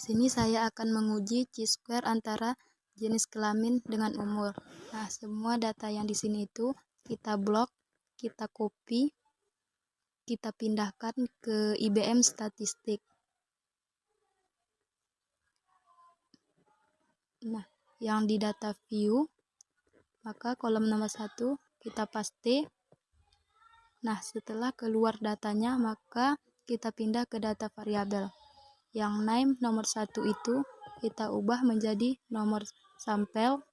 sini saya akan menguji chi-square antara jenis kelamin dengan umur. Nah, semua data yang di sini itu kita blok, kita copy, kita pindahkan ke IBM statistik. Nah, yang di data view, maka kolom nomor 1 kita paste. Nah, setelah keluar datanya, maka kita pindah ke data variabel. Yang name nomor 1 itu kita ubah menjadi nomor sampel.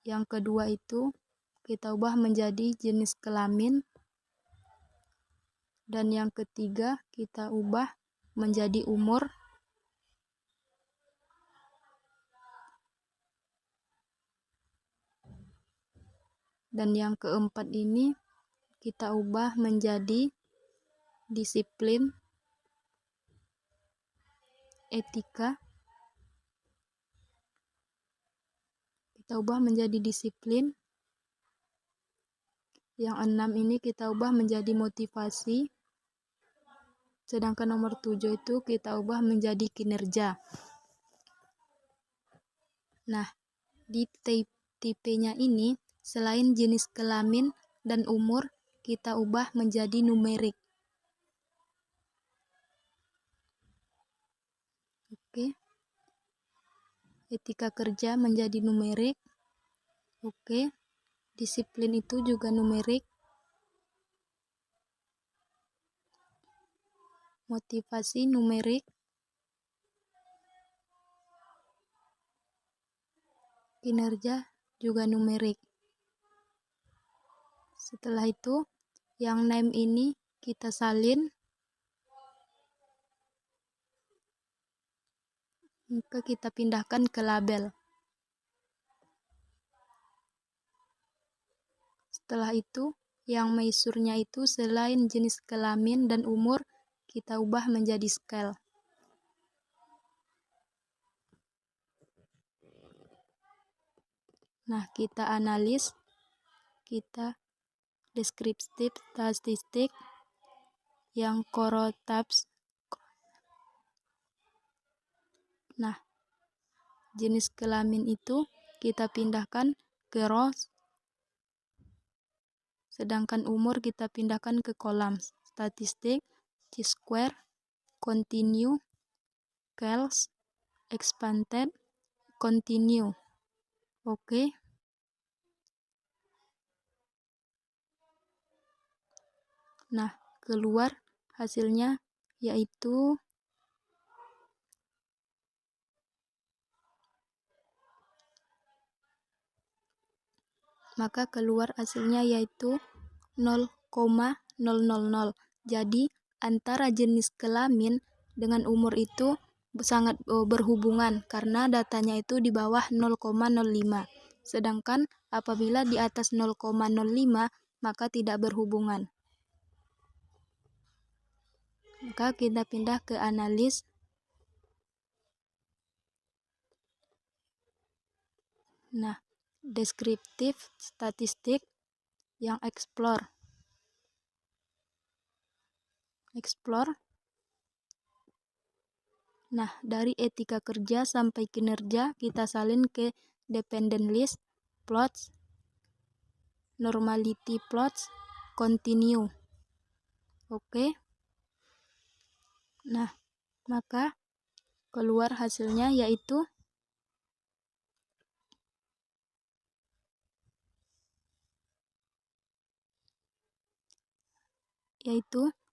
Yang kedua itu kita ubah menjadi jenis kelamin. Dan yang ketiga kita ubah menjadi umur. Dan yang keempat ini kita ubah menjadi disiplin, etika. Kita ubah menjadi disiplin. Yang 6 ini kita ubah menjadi motivasi. Sedangkan nomor 7 itu kita ubah menjadi kinerja. Nah, di tipenya ini selain jenis kelamin dan umur, kita ubah menjadi numerik. Oke. Etika kerja menjadi numerik. Oke. Disiplin itu juga numerik. Motivasi numerik. Kinerja juga numerik. Setelah itu, yang name ini kita salin. Maka kita pindahkan ke label. Setelah itu, yang measurenya itu selain jenis kelamin dan umur, kita ubah menjadi scale. Nah, kita analis, kita deskriptif statistik, yang corotabs. Nah, jenis kelamin itu kita pindahkan ke rows, sedangkan umur kita pindahkan ke kolam. Statistik, chi-square, continue, cals, expanded, continue. Oke. Nah, keluar hasilnya yaitu maka keluar hasilnya yaitu 0,000. Jadi antara jenis kelamin dengan umur itu sangat berhubungan karena datanya itu di bawah 0,05. Sedangkan apabila di atas 0,05 maka tidak berhubungan. Maka kita pindah ke analis. Nah, deskriptif statistik, yang explore. Nah, dari etika kerja sampai kinerja kita salin ke dependent list, plots, normality plots, continue. Oke. Nah, maka keluar hasilnya yaitu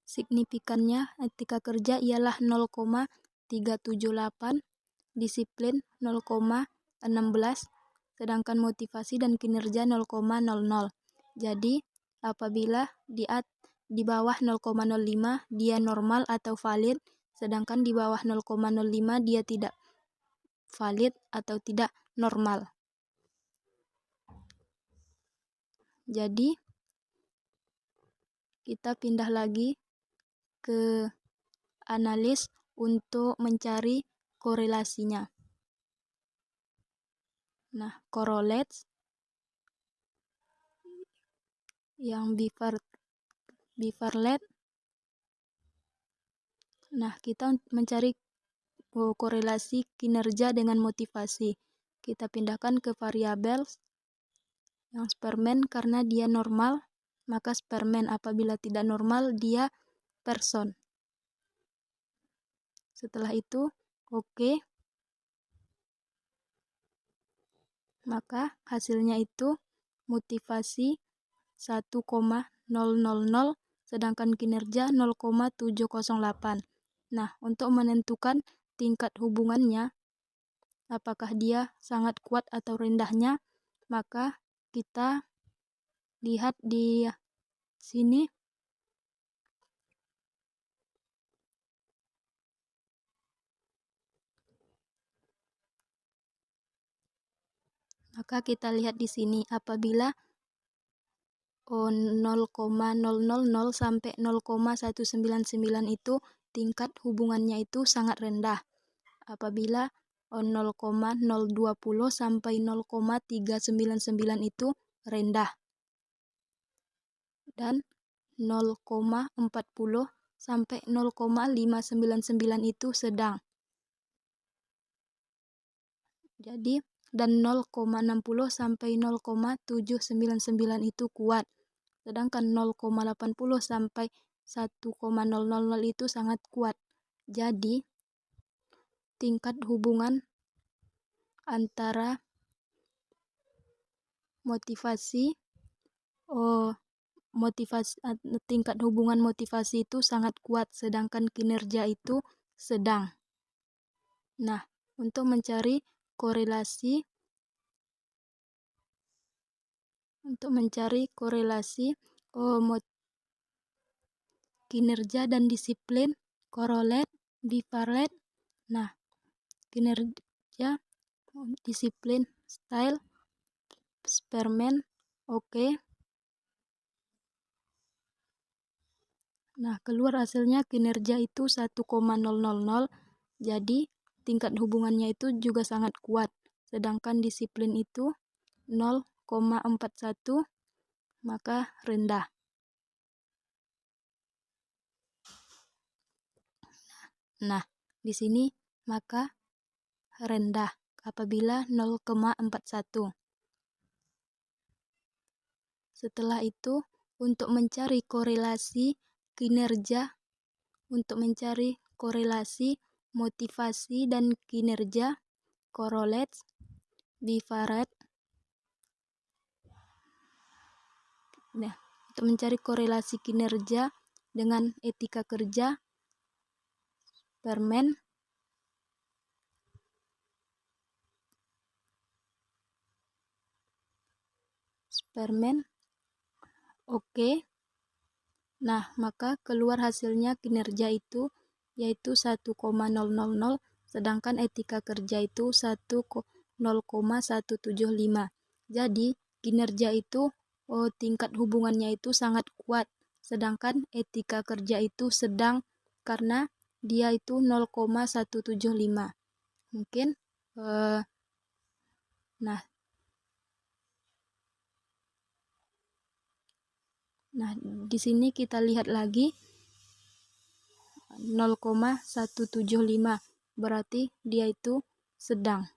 signifikannya etika kerja ialah 0,378, disiplin 0,16, sedangkan motivasi dan kinerja 0,00. Jadi, apabila di bawah 0,05 dia normal atau valid, sedangkan di bawah 0,05 dia tidak valid atau tidak normal. Jadi, kita pindah lagi ke analis untuk mencari korelasinya. Nah, correlates yang bivarlet Nah, kita mencari korelasi kinerja dengan motivasi. Kita pindahkan ke variabel yang Spearman karena dia normal, maka Spearman. Apabila tidak normal, dia person. Setelah itu, oke. Maka hasilnya itu motivasi 1,000 sedangkan kinerja 0,708. Nah, untuk menentukan tingkat hubungannya, apakah dia sangat kuat atau rendahnya, maka kita lihat di sini. Maka kita lihat di sini apabila 0,000 sampai 0,199 itu tingkat hubungannya itu sangat rendah. Apabila 0,020 sampai 0,399 itu rendah. Dan 0,40 sampai 0,599 itu sedang. Jadi dan 0,60 sampai 0,799 itu kuat. Sedangkan 0,80 sampai 1,000 itu sangat kuat. Jadi tingkat hubungan antara tingkat hubungan motivasi itu sangat kuat, sedangkan kinerja itu sedang. Nah, untuk mencari korelasi kinerja dan disiplin, correlate, biparate. Nah, kinerja, disiplin, style, Spearman, oke. Nah, keluar hasilnya kinerja itu 1,000. Jadi tingkat hubungannya itu juga sangat kuat. Sedangkan disiplin itu 0,41, maka rendah. Nah, di sini maka rendah apabila 0,41. Setelah itu, untuk mencari korelasi kinerja, motivasi dan kinerja, correlate, biparate. Nah, untuk mencari korelasi kinerja dengan etika kerja, Spearman, oke. Nah, maka keluar hasilnya kinerja itu yaitu 1,000, sedangkan etika kerja itu 0,175. Jadi, kinerja itu tingkat hubungannya itu sangat kuat, sedangkan etika kerja itu sedang karena dia itu 0,175. Mungkin Nah, di sini kita lihat lagi 0,175, berarti dia itu sedang.